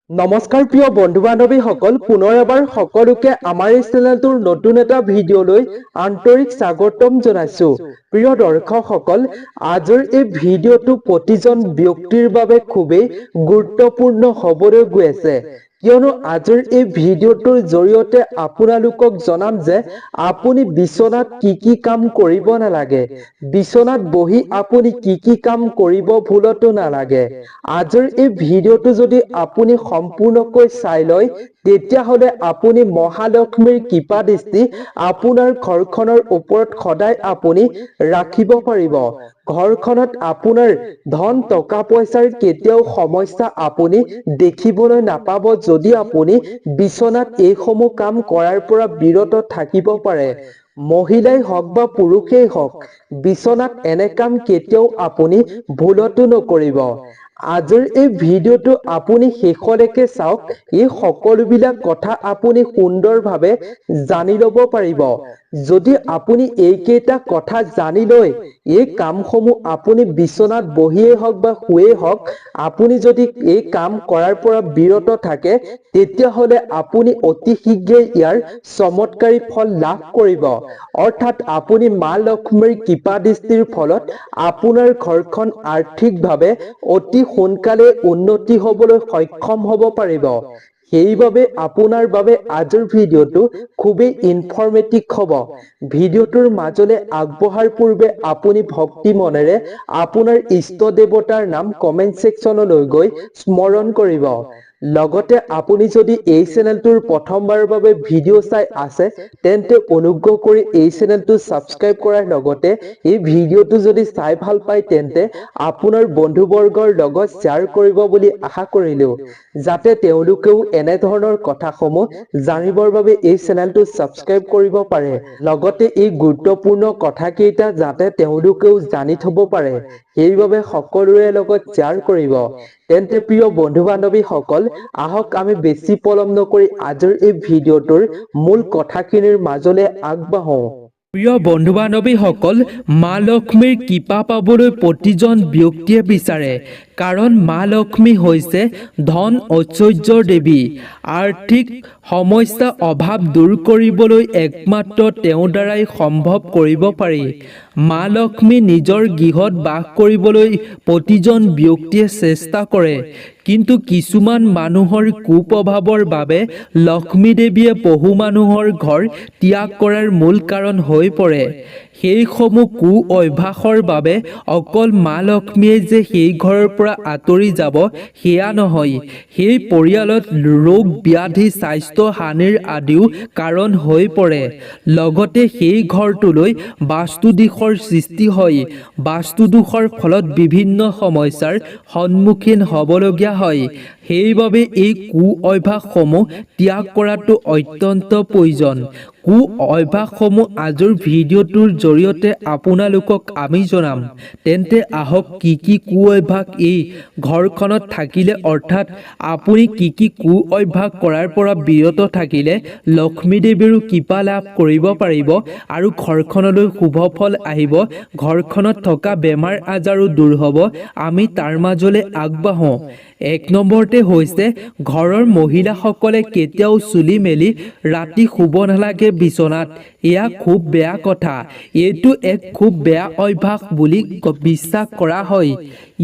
নমস্কাৰ প্ৰিয় বন্ধু বান্ধৱীসকল, পুনৰ এবাৰ সকলোকে আমাৰ এই চেনেলটোৰ নতুন এটা ভিডিঅ'লৈ আন্তৰিক স্বাগতম জনাইছো। প্ৰিয় দৰ্শকসকল, আজিৰ এই ভিডিঅ'টো প্ৰতিজন ব্যক্তিৰ বাবে খুবেই গুৰুত্বপূৰ্ণ হ'বলৈ গৈ আছে। কিয়নো আজিৰ এই ভিডিঅ'টোৰ জৰিয়তে আপোনালোকক জনাম যে আপুনি বিচনাত কি কাম কৰিব নালাগে, বিচনাত বহি আপুনি কি কাম কৰিব ভুলতো নালাগে। আজিৰ এই ভিডিঅ'টো যদি আপুনি সম্পূৰ্ণকৈ চাই লয়, তেতিয়াহ'লে আপুনি মহালক্ষ্মীৰ কৃপা দৃষ্টি আপোনাৰ ঘৰখনৰ ওপৰত সদায় আপুনি ৰাখিব পাৰিব। ঘৰখনত আপোনাৰ ধন টকা পইচাৰ কেতিয়াও সমস্যা আপুনি দেখিবলৈ নাপাব যদি আপুনি বিচনাত এইসমূহ কাম কৰাৰ পৰা বিৰত থাকিব পাৰে। মহিলাই হওক বা পুৰুষেই হওক, বিচনাত এনে কাম কেতিয়াও আপুনি ভুলতো নকৰিব। আজিৰ এই ভিডিঅ'টো আপুনি শেষলৈকে চাওক, এই সকলোবিলাক কথা আপুনি সুন্দৰভাৱে জানি ল'ব পাৰিব। যদি আপুনি এইকেইটা কথা জানি লয়, এই কামসমূহ আপুনি বিচনাত বহিয়েই হওক বা শুয়েই হওক, আপুনি যদি এই কাম কৰাৰ পৰা বিৰত থাকে, তেতিয়াহ'লে আপুনি অতি শীঘ্ৰেই ইয়াৰ চমৎকাৰী ফল লাভ কৰিব। অৰ্থাৎ আপুনি মা লক্ষ্মীৰ কৃপা দৃষ্টিৰ ফলত আপোনাৰ ঘৰখন আৰ্থিকভাৱে অতি সোনকালে উন্নতি হ'বলৈ সক্ষম হ'ব পাৰিব। সেইবাবে আপোনাৰ বাবে আজিৰ ভিডিঅ'টো খুবেই ইনফৰ্মেটিভ হ'ব। ভিডিঅ'টোৰ মাজলৈ আগবঢ়াৰ পূৰ্বে আপুনি ভক্তি মনেৰে আপোনাৰ ইষ্ট দেৱতাৰ নাম কমেণ্ট ছেকশ্যনলৈ গৈ স্মৰণ কৰিব। লগতে আপুনি যদি এই চেনেলটোৰ প্ৰথমবাৰৰ বাবে ভিডিঅ' চাই আছে, তেন্তে অনুগ্ৰহ কৰি এই চেনেলটো ছাবস্ক্ৰাইব কৰাৰ লগতে এই ভিডিঅ'টো যদি চাই ভাল পায়, তেন্তে আপোনাৰ বন্ধুবৰ্গৰ লগত শ্বেয়াৰ কৰিব বুলি আশা কৰিলোঁ, যাতে তেওঁলোকেও এনেধৰণৰ কথাসমূহ জানিবৰ বাবে এই চেনেলটো ছাবস্ক্ৰাইব কৰিব পাৰে। লগতে এই গুৰুত্বপূৰ্ণ কথাকেইটা যাতে তেওঁলোকেও জানি থ'ব পাৰে, সেইবাবে সকলোৰে লগত শ্বেয়াৰ কৰিব। তেন্তে প্ৰিয় বন্ধু বান্ধৱীসকল, আহক আমি বেছি পলম নকৰি আজিৰ এই ভিডিঅ'টোৰ মূল কথাখিনিৰ মাজলৈ আগবাঢ়ো। প্ৰিয় বন্ধু বান্ধৱীসকল, মা লক্ষ্মীৰ কৃপা পাবলৈ প্ৰতিজন ব্যক্তিয়ে বিচাৰে, কাৰণ মা লক্ষ্মী হৈছে ধন ঐশ্বৰ্যৰ দেৱী। আৰ্থিক সমস্যা অভাৱ দূৰ কৰিবলৈ একমাত্ৰ তেওঁৰ দ্বাৰাই সম্ভৱ কৰিব পাৰি। মা লক্ষ্মী নিজৰ গৃহত বাস কৰিবলৈ প্ৰতিজন ব্যক্তিয়ে চেষ্টা কৰে, কিন্তু কিছুমান মানুহৰ কুপ্ৰভাৱৰ বাবে লক্ষ্মী দেৱীয়ে বহু মানুহৰ ঘৰ ত্যাগ কৰাৰ মূল কাৰণ হৈ পৰে। সেইসমূহ কু অভ্যাসৰ বাবে অকল মা লক্ষ্মীয়ে যে সেই ঘৰৰ পৰা আঁতৰি যাব সেয়া নহয়, সেই পৰিয়ালত ৰোগ ব্যাধি স্বাস্থ্য হানিৰ আদিও কাৰণ হৈ পৰে। লগতে সেই ঘৰটোলৈ বাস্তু দোষৰ সৃষ্টি হয়। বাস্তু দোষৰ ফলত বিভিন্ন সমস্যাৰ সন্মুখীন হ'বলগীয়া হয়। সেইবাবে এই কু অভ্যাসসমূহ ত্যাগ কৰাটো অত্যন্ত প্ৰয়োজন। কু অভ্যাসসমূহ আজিৰ ভিডিঅ'টোৰ জৰিয়তে আপোনালোকক আমি জনাম। তেন্তে আহক কি কু অভ্যাস এই ঘৰখনত থাকিলে, অৰ্থাৎ আপুনি কি কু অভ্যাস কৰাৰ পৰা বিৰত থাকিলে লক্ষ্মী দেৱীৰো কৃপা লাভ কৰিব পাৰিব আৰু ঘৰখনলৈ শুভ ফল আহিব, ঘৰখনত থকা বেমাৰ আজাৰো দূৰ হ'ব। আমি তাৰ মাজলৈ আগবাঢ়ো। 1 নম্বৰতে হৈছে, ঘৰৰ মহিলাসকলে কেতিয়াও চুলি মেলি ৰাতি শুব নালাগে বিচনাত। এয়া খুব বেয়া কথা। এইটো এক খুব বেয়া অভ্যাস বুলি বিশ্বাস কৰা হয়।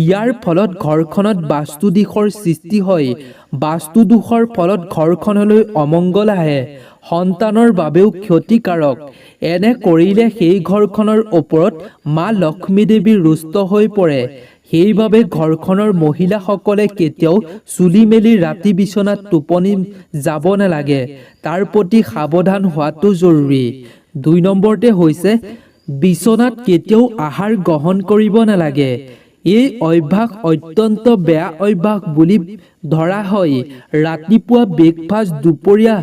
ইয়াৰ ফলত ঘৰখনত বাস্তু দোষৰ সৃষ্টি হয়। বাস্তু দোষৰ ফলত ঘৰখনলৈ অমংগল আহে, সন্তানৰ বাবেও ক্ষতিকাৰক। এনে কৰিলে সেই ঘৰখনৰ ওপৰত মা লক্ষ্মী দেৱী ৰুষ্ট হৈ পৰে। সেইবাবে ঘৰখনৰ মহিলাসকলে কেতিয়াও চুলি মেলি ৰাতি বিচনাত টোপনি যাব নালাগে। তাৰ প্ৰতি সাৱধান হোৱাটো জৰুৰী। 2 নম্বৰতে হৈছে, বিচনাত কেতিয়াও আহাৰ গ্ৰহণ কৰিব নালাগে। এই অভ্যাস অত্যন্ত বেয়া অভ্যাস বুলি ধৰা হয়। ৰাতিপুৱা ব্ৰেকফাষ্ট, দুপৰীয়া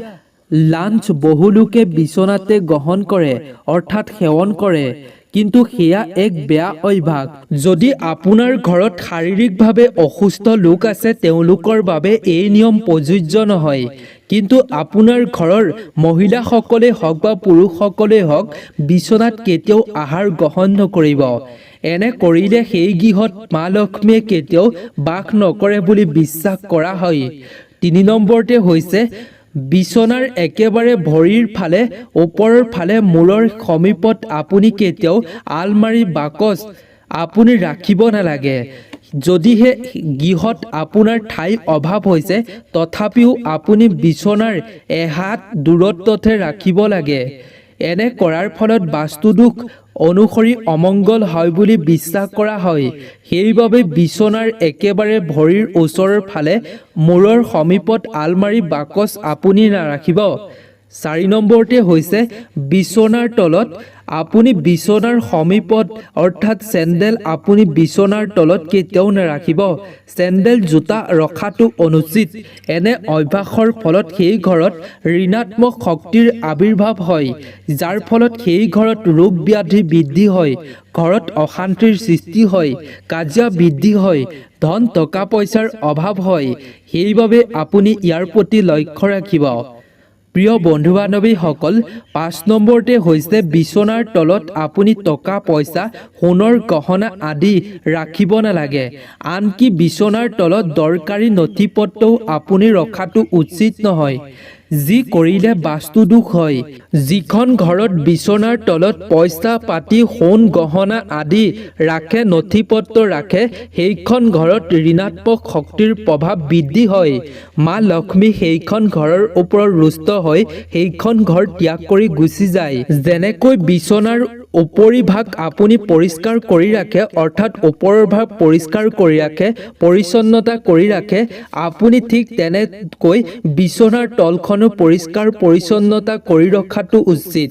লাঞ্চ বহু লোকে বিচনাতে গ্ৰহণ কৰে, অৰ্থাৎ সেৱন কৰে, কিন্তু সেয়া এক বেয়া অভ্যাস। যদি আপোনাৰ ঘৰত শাৰীৰিকভাৱে অসুস্থ লোক আছে, তেওঁলোকৰ বাবে এই নিয়ম প্ৰযোজ্য নহয়। কিন্তু আপোনাৰ ঘৰৰ মহিলাসকলেই হওক বা পুৰুষসকলেই হওক, বিচনাত কেতিয়াও আহাৰ গ্ৰহণ নকৰিব। এনে কৰিলে সেই গৃহত মা লক্ষ্মীয়ে কেতিয়াও বাস নকৰে বুলি বিশ্বাস কৰা হয়। 3 নম্বৰতে হৈছে বিছনাৰ একেবাৰে ভৰিৰ ফালে ওপৰৰ ফালে মূৰৰ সমীপত আপুনি কেতিয়াও আলমাৰি বাকচ আপুনি ৰাখিব নালাগে। যদিহে গৃহত আপোনাৰ ঠাই অভাৱ হৈছে তথাপিও আপুনি বিছনাৰ এহাত দূৰত্বতে ৰাখিব লাগে। এনে কৰাৰ ফলত বাস্তুদোষ অনুসৰি অমংগল হয় বুলি বিশ্বাস কৰা হয়। সেইবাবে বিছনাৰ একেবাৰে ভৰিৰ ওচৰৰ ফালে মূৰৰ সমীপত আলমাৰি বাকচ আপুনি নাৰাখিব। 4 নম্বৰতে হৈছে বিছনাৰ তলত আপুনি বিছনাৰ সমীপত অৰ্থাৎ চেণ্ডেল আপুনি বিছনাৰ তলত কেতিয়াও নাৰাখিব। চেণ্ডেল জোতা ৰখাটো অনুচিত। এনে অভ্যাসৰ ফলত সেই ঘৰত ঋণাত্মক শক্তিৰ আবিৰ্ভাৱ হয়, যাৰ ফলত সেই ঘৰত ৰোগ ব্যাধি বৃদ্ধি হয়, ঘৰত অশান্তিৰ সৃষ্টি হয়, কাজিয়া বৃদ্ধি হয়, ধন টকা পইচাৰ অভাৱ হয়। সেইবাবে আপুনি ইয়াৰ প্ৰতি লক্ষ্য ৰাখিব। প্ৰিয় বন্ধু বান্ধৱীসকল, 5 নম্বৰতে হৈছে বিছনাৰ তলত আপুনি টকা পইচা সোণৰ গহনা আদি ৰাখিব নালাগে। আনকি বিছনাৰ তলত দৰকাৰী নথি পত্ৰও আপুনি ৰখাটো উচিত নহয়, যি কৰিলে বাস্তুদোষ হয়। যিখন ঘৰত বিছনাৰ তলত পইচা পাতি সোণ গহনা আদি ৰাখে নথি পত্ৰ ৰাখে সেইখন ঘৰত ঋণাত্মক শক্তিৰ প্ৰভাৱ বৃদ্ধি হয়। মা লক্ষ্মী সেইখন ঘৰৰ ওপৰত ৰুষ্ট হৈ সেইখন ঘৰ ত্যাগ কৰি গুচি যায়। যেনেকৈ বিছনাৰ উপৰিভাগ আপুনি পৰিষ্কাৰ কৰি ৰাখে অৰ্থাৎ ওপৰৰ ভাগ পৰিষ্কাৰ কৰি ৰাখে, পৰিচ্ছন্নতা কৰি ৰাখে, আপুনি ঠিক তেনেকৈ বিছনাৰ তলখনো পৰিষ্কাৰ পৰিচ্ছন্নতা কৰি ৰখাটো উচিত,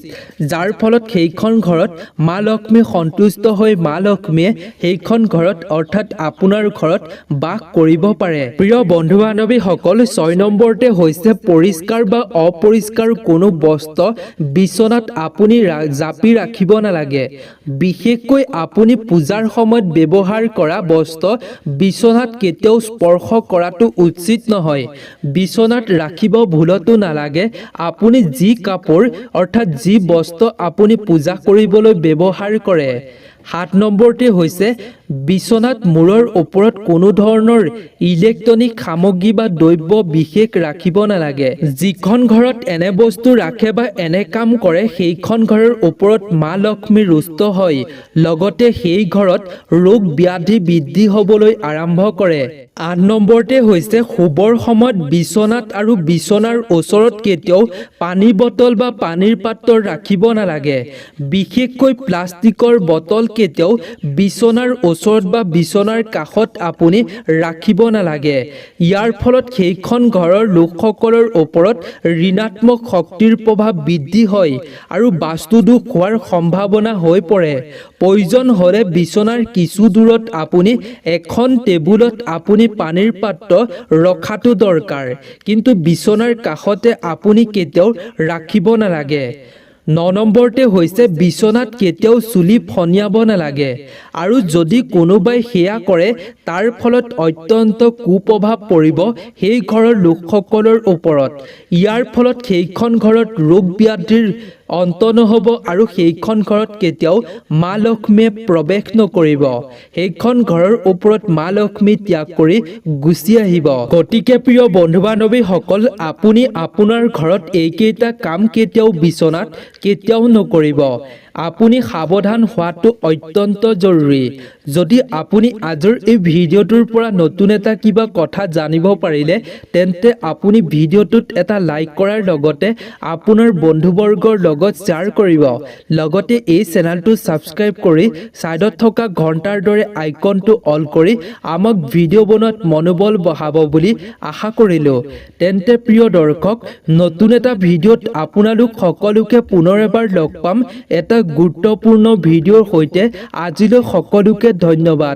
যাৰ ফলত সেইখন ঘৰত মা লক্ষ্মী সন্তুষ্ট হৈ মা লক্ষ্মীয়ে সেইখন ঘৰত অৰ্থাৎ আপোনাৰ ঘৰত বাস কৰিব পাৰে। প্ৰিয় বন্ধু বান্ধৱীসকল, 6 নম্বৰতে হৈছে পৰিষ্কাৰ বা অপৰিষ্কাৰ কোনো বস্ত্ৰ বিছনাত আপুনি জাপি ৰাখিব নালাগে। বিশেষকৈ আপুনি পূজাৰ সময়ত ব্যৱহাৰ কৰা বস্ত্ৰ বিছনাত কেতিয়াও স্পৰ্শ কৰাটো উচিত নহয়। বিছনাত ৰাখিব ভুলতো নালাগে। আপুনি যি কাপোৰ অৰ্থাৎ যি বস্ত্ৰ আপুনি পূজা কৰিবলৈ ব্যৱহাৰ কৰে। 7 নম্বৰতে হৈছে বিছনাত মূৰৰ ওপৰত কোনো ধৰণৰ ইলেক্ট্ৰনিক সামগ্ৰী বা দ্ৰব্য বিশেষ ৰাখিব নালাগে। যিখন ঘৰত এনে বস্তু ৰাখে বা এনে কাম কৰে সেইখন ঘৰৰ ওপৰত মা লক্ষ্মী ৰুষ্ট হয়, লগতে সেই ঘৰত ৰোগ ব্যাধি বৃদ্ধি হ'বলৈ আৰম্ভ কৰে। 8 নম্বৰতে হৈছে শুবৰ সময়ত বিছনাত আৰু বিছনাৰ ওচৰত কেতিয়াও পানী বটল বা পানীৰ পাত্ৰ ৰাখিব নালাগে। বিশেষকৈ প্লাষ্টিকৰ বটল কেতিয়াও বিছনাৰ ওচৰত বা বিছনাৰ কাষত আপুনি ৰাখিব নালাগে। ইয়াৰ ফলত সেইখন ঘৰৰ লোকসকলৰ ওপৰত ঋণাত্মক শক্তিৰ প্ৰভাৱ বৃদ্ধি হয় আৰু বাস্তুদোষ হোৱাৰ সম্ভাৱনা হৈ পৰে। প্ৰয়োজন হ'লে বিছনাৰ কিছু দূৰত আপুনি এখন টেবুলত আপুনি পানীৰ পাত্ৰ ৰখাটো দৰকাৰ, কিন্তু বিছনাৰ কাষতে আপুনি কেতিয়াও ৰাখিব নালাগে। 9 নম্বৰতে হৈছে বিছনাত কেতিয়াও চুলি ফনিয়াব নালাগে, আৰু যদি কোনোবাই সেয়া কৰে তাৰ ফলত অত্যন্ত কুপ্ৰভাৱ পৰিব সেই ঘৰৰ লোকসকলৰ ওপৰত। ইয়াৰ ফলত সেইখন ঘৰত ৰোগ ব্যাধিৰ অন্ত নহ'ব আৰু সেইখন ঘৰত কেতিয়াও মা লক্ষ্মীয়ে প্ৰৱেশ নকৰিব। সেইখন ঘৰৰ ওপৰত মা লক্ষ্মী ত্যাগ কৰি গুচি আহিব। গতিকে প্ৰিয় বন্ধু বান্ধৱীসকল, আপুনি আপোনাৰ ঘৰত এইকেইটা কাম কেতিয়াও বিছনাত কেতিয়াও নকৰিব। আপুনি সাৱধান হোৱাটো অত্যন্ত জৰুৰী। যদি আপুনি আজিৰ এই ভিডিঅ'টোৰ পৰা নতুন এটা কিবা কথা জানিব পাৰিলে তেন্তে আপুনি ভিডিঅ'টোত এটা লাইক কৰাৰ লগতে আপোনাৰ বন্ধুবৰ্গৰ লগত শ্বেয়াৰ কৰিব। লগতে এই চেনেলটো ছাবস্ক্ৰাইব কৰি ছাইডত থকা ঘণ্টাৰ দৰে আইকনটো অল কৰি আমাক ভিডিঅ' বনোৱাত মনোবল বঢ়াব বুলি আশা কৰিলোঁ। তেন্তে প্ৰিয় দৰ্শক, নতুন এটা ভিডিঅ'ত আপোনালোক সকলোকে পুনৰ এবাৰ লগ পাম এটা গুৰুত্বপূৰ্ণ ভিডিঅ'ৰ সৈতে। আজিলৈ সকলোকে ধন্যবাদ।